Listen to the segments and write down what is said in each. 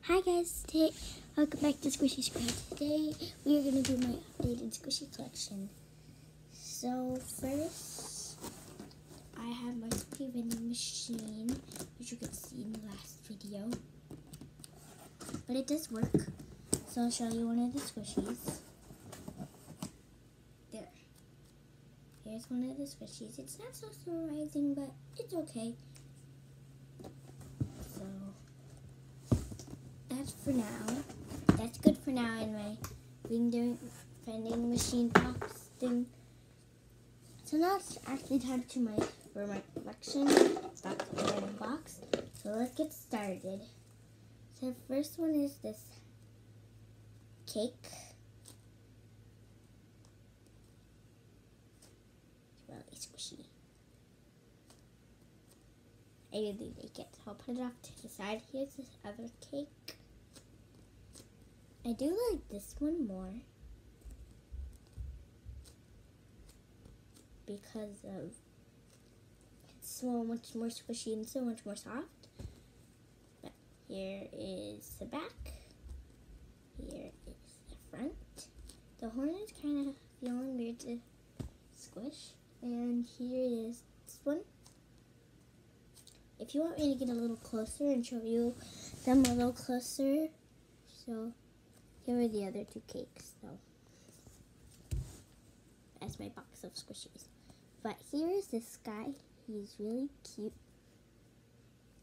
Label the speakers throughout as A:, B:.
A: Hi guys, today welcome back to Squishy Square. Today we are going to do my updated Squishy collection. So first, I have my Squishy vending machine, which you could see in the last video. But it does work, so I'll show you one of the Squishies. There. Here's one of the Squishies. It's not so surprising, but it's okay. That's for now. That's good for now in my vending machine box thing. So now it's actually time for my collection. Stop the box. So let's get started. So the first one is this cake. It's really squishy. I really like it. So I'll put it off to the side. Here's this other cake. I do like this one more because of it's so much more squishy and so much more soft. But here is the back. Here is the front. The horn is kind of feeling weird to squish. And here is this one. If you want me to get a little closer and show you them a little closer, so here are the other two cakes, though. That's my box of squishies. But here is this guy. He's really cute.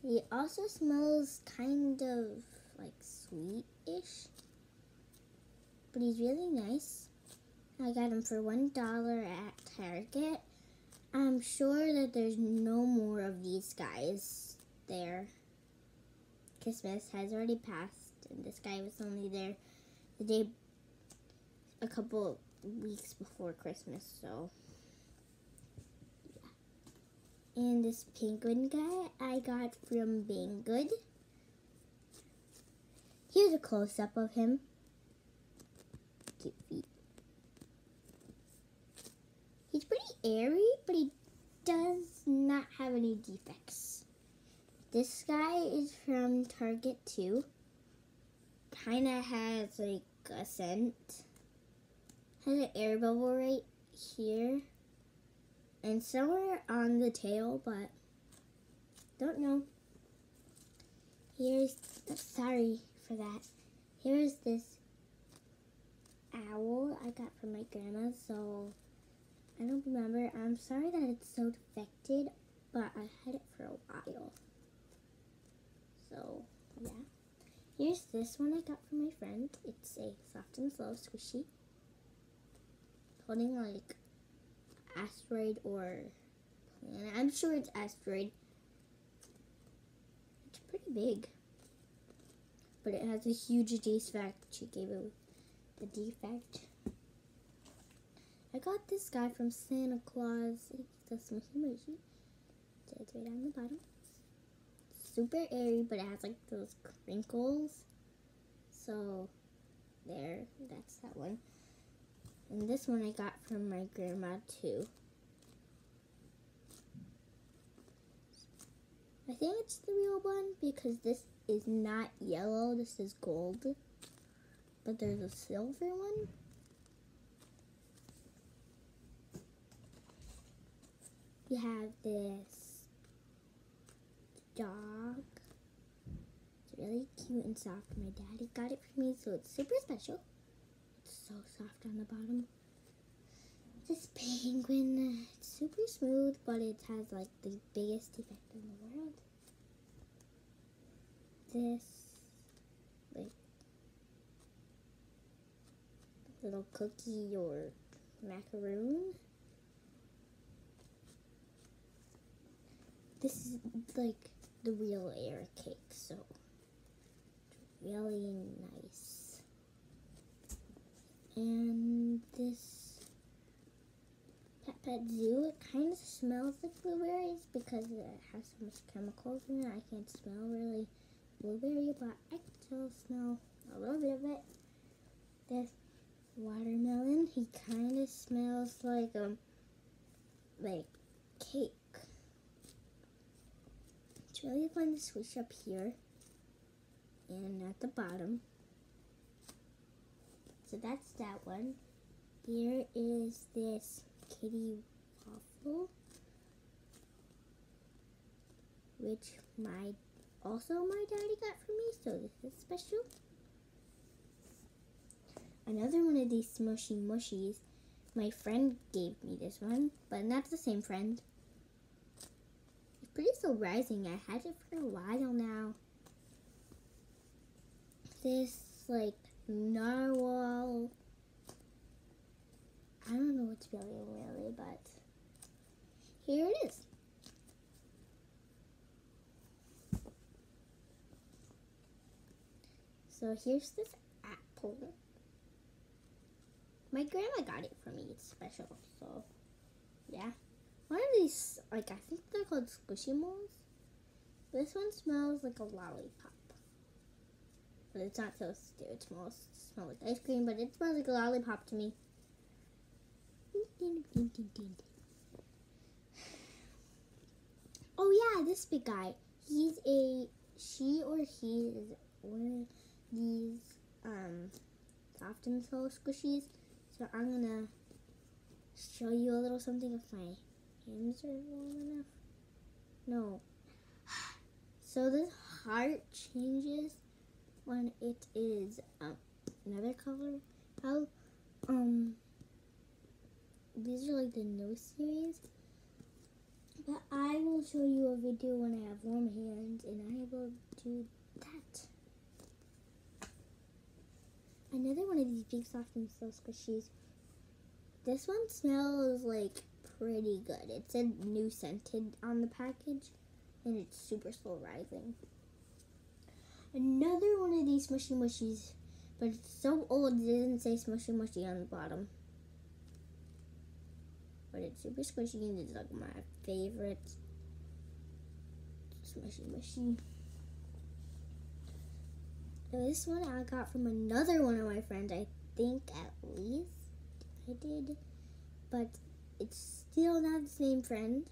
A: He also smells kind of like sweet-ish. But he's really nice. I got him for $1 at Target. I'm sure that there's no more of these guys there. Christmas has already passed, and this guy was only there the day, a couple weeks before Christmas, so yeah. And this penguin guy I got from Being Good. Here's a close-up of him. Cute feet. He's pretty airy, but he does not have any defects. This guy is from Target too. Kinda has like a scent. Has an air bubble right here. And somewhere on the tail, but don't know. Sorry for that. Here's this owl I got from my grandma, so I don't remember. I'm sorry that it's so defected, but I had it for a while. So, yeah. Here's this one I got from my friend. It's a soft and slow squishy. Holding like asteroid or planet. I'm sure it's asteroid. It's pretty big. But it has a huge defect. She gave it the defect. I got this guy from Santa Claus. It's a smushy mushy. It's right on the bottom. Super airy, but it has like those crinkles. So there, that's that one. And this one I got from my grandma too. I think it's the real one because this is not yellow, this is gold. But there's a silver one. You have this dog. It's really cute and soft. My daddy got it for me, so it's super special. It's so soft on the bottom. This penguin, it's super smooth, but it has like the biggest defect in the world. This like little cookie or macaroon. This is like the real air cake, so it's really nice. And this Pet Zoo, it kind of smells like blueberries because it has so much chemicals in it. I can't smell really blueberry, but I can still smell a little bit of it. This watermelon, he kind of smells like cake. It's really fun to switch up here. and at the bottom. So that's that one. Here is this kitty waffle, which my daddy got for me, so this is special. Another one of these smushy mushies. My friend gave me this one, but not the same friend. It's pretty still rising. I had it for a while now. This, like, narwhal. I don't know what to really, but here it is. So here's this apple. My grandma got it for me. It's special, so yeah. One of these, like, I think they're called Squishimals. This one smells like a lollipop. But it's not supposed to. It smells like ice cream, but it smells like a lollipop to me. Oh yeah, this big guy. She or he is one of these soft and slow squishies. So I'm gonna show you a little something if my hands are warm enough. No. So this heart changes when it is another color. These are like the no series. But I will show you a video when I have warm hands and I will do that. Another one of these big soft and slow squishies. This one smells like pretty good. It said new scented on the package and it's super slow rising. Another one of these smushy mushies, but it's so old it doesn't say smushy mushy on the bottom. But it's super squishy and it's like my favorite smushy mushy. This one I got from another one of my friends. I think at least I did, but it's still not the same friend.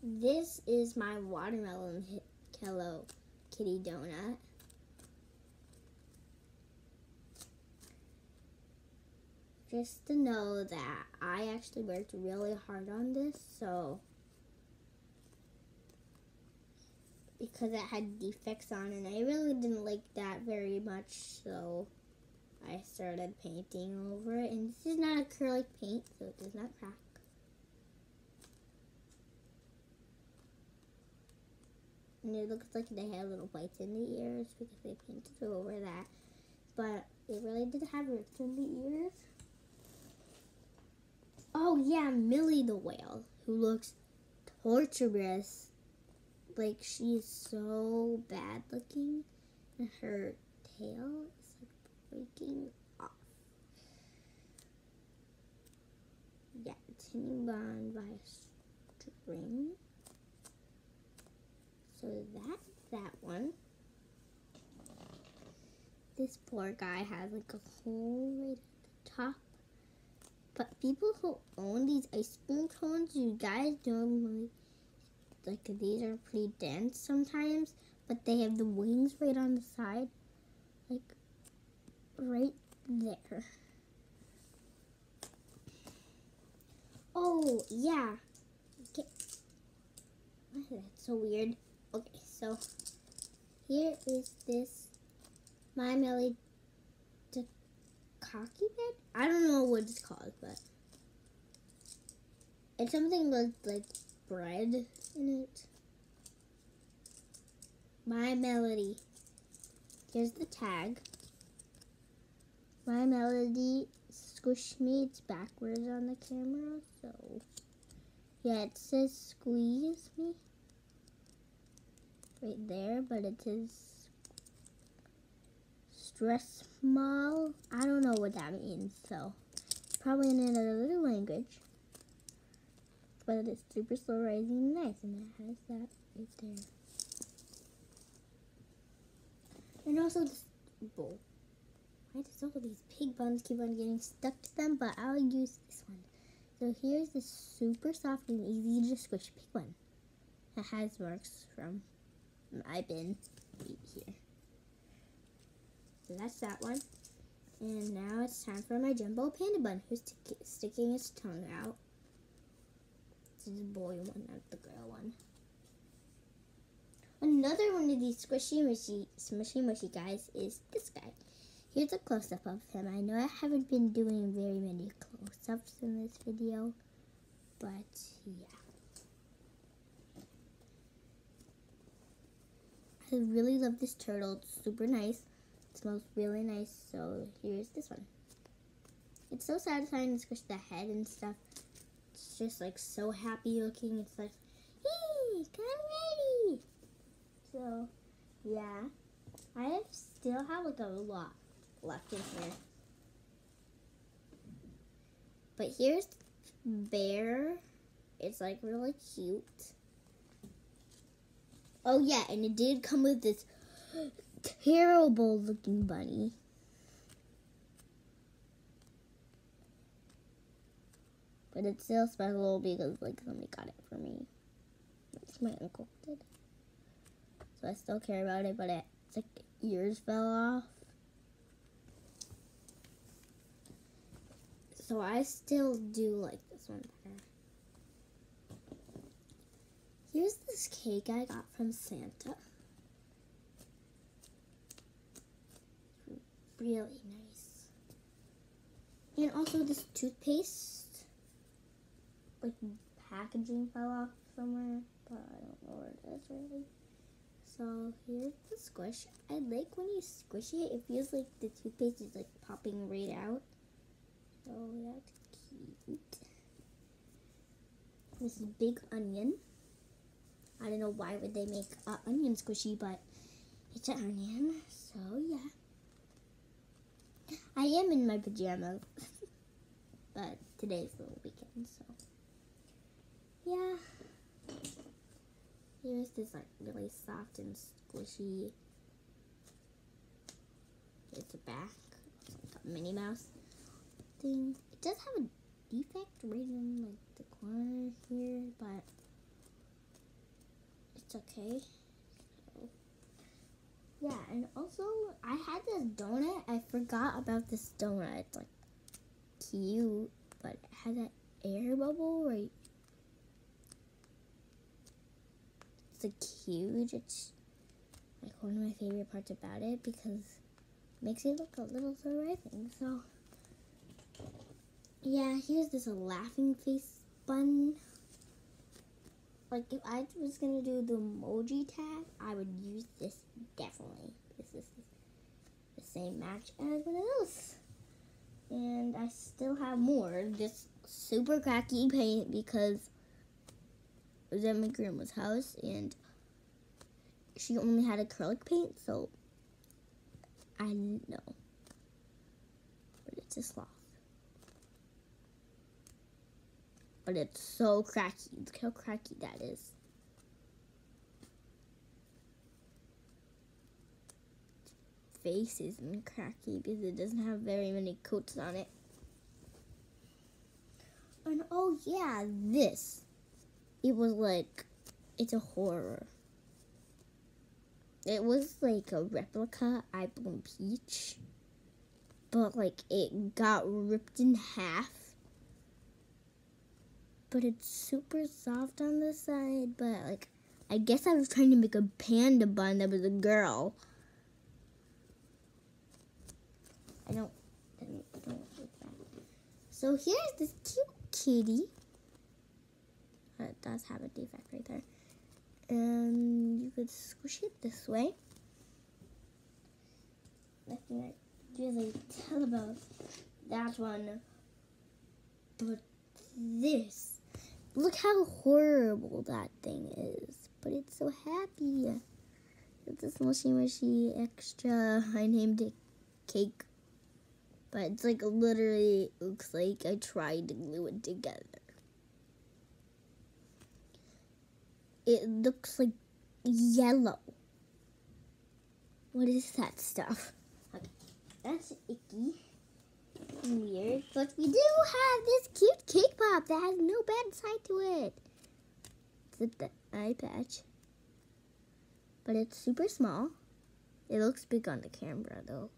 A: This is my watermelon Hello Kitty donut. Just to know that I actually worked really hard on this, so because it had defects on and I really didn't like that very much, so I started painting over it. And this is not acrylic paint, so it does not crack. And it looks like they have little bites in the ears because they painted over that. But it really did have rips in the ears. Oh yeah, Millie the whale, who looks torturous. Like, she is so bad looking. And her tail is like breaking off. Yeah, it's hanging on by a string. So that's that one. This poor guy has like a hole right at the top. But people who own these ice cream cones, you guys normally, like, these are pretty dense sometimes, but they have the wings right on the side, like, right there. Oh, yeah. Okay. That's so weird. Okay, so here is this My Melody Cocky bed? I don't know what it's called, but it's something with like bread in it. My Melody. Here's the tag. My Melody Squish Me. It's backwards on the camera, so yeah, it says squeeze me right there, but it says stress small. I don't know what that means, so probably in another language. But it's super slow rising, nice, and it has that right there. And also this bowl. Why does all of these pig buns keep on getting stuck to them? But I'll use this one. So here's this super soft and easy to squish pig one. It has marks from my bin here. So that's that one. And now it's time for my jumbo panda bun, who's sticking his tongue out. This is the boy one, not the girl one. Another one of these smushy mushy guys is this guy. Here's a close-up of him. I know I haven't been doing very many close-ups in this video, but yeah. I really love this turtle. It's super nice. It smells really nice. So here's this one. It's so satisfying to squish the head and stuff. It's just like so happy looking. It's like, hey, come ready. So yeah, I still have like a lot left in here. But here's Bear. It's like really cute. Oh yeah, and it did come with this terrible looking bunny. But it's still special because like somebody got it for me. My uncle did. So I still care about it, but it's like ears fell off. So I still do like this one better. Here's this cake I got from Santa. Really nice. And also this toothpaste. Like packaging fell off somewhere, but I don't know where it is really. So here's the squish. I like when you squish it, it feels like the toothpaste is like popping right out. So that's cute. This is big onion. I don't know why would they make an onion squishy, but it's an onion. So yeah. I am in my pajamas. But today's the weekend, so yeah. Here's this like really soft and squishy. It's a back. It's like a Minnie Mouse thing. It does have a defect right in like the corner here, but it's okay. So, yeah, and also I had this donut. I forgot about this donut. It's like cute, but it has that air bubble right. It's like huge. It's like one of my favorite parts about it because it makes it look a little surprising. So yeah, here's this laughing face bun. Like if I was gonna do the emoji tag, I would use this definitely. This is the same match as one of those. And I still have more. This super cracky paint because I was at my grandma's house and she only had acrylic paint, so I didn't know. But it's a sloth. But it's so cracky. Look how cracky that is. Face isn't cracky because it doesn't have very many coats on it. And oh yeah, this. It was like, it's a horror. It was like a replica I Bloom Peach, but like it got ripped in half. But it's super soft on the side, but like, I guess I was trying to make a panda bun that was a girl. I don't like that. So here's this cute kitty. It does have a defect right there. And you could squish it this way. Nothing I really tell about that one. But this, look how horrible that thing is. But it's so happy. It's a mushy extra. I named it Cake. But it's like literally looks like I tried to glue it together. It looks like yellow. What is that stuff? Okay, that's icky. weird, but we do have this cute cake pop that has no bad side to it. It's the eye patch, but it's super small. It looks big on the camera though.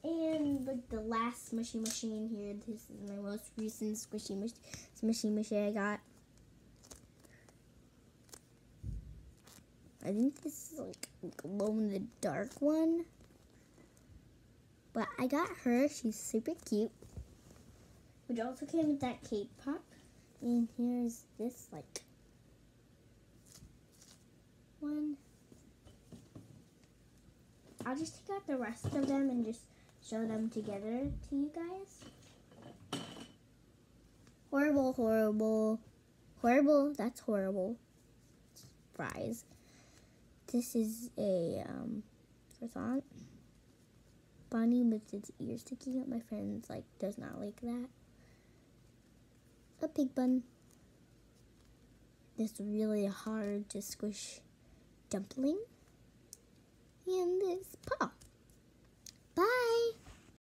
A: And like the last smushy mushy in here, this is my most recent smushy mushy I got. I think this is like glow in the dark one. But I got her, she's super cute. Which also came with that cake pop. And here's this like one. I'll just take out the rest of them and just show them together to you guys. Horrible, horrible, horrible, that's horrible. Fries. This is a croissant bunny with its ears sticking up. My friend like does not like that. A pig bun. This really hard to squish dumpling.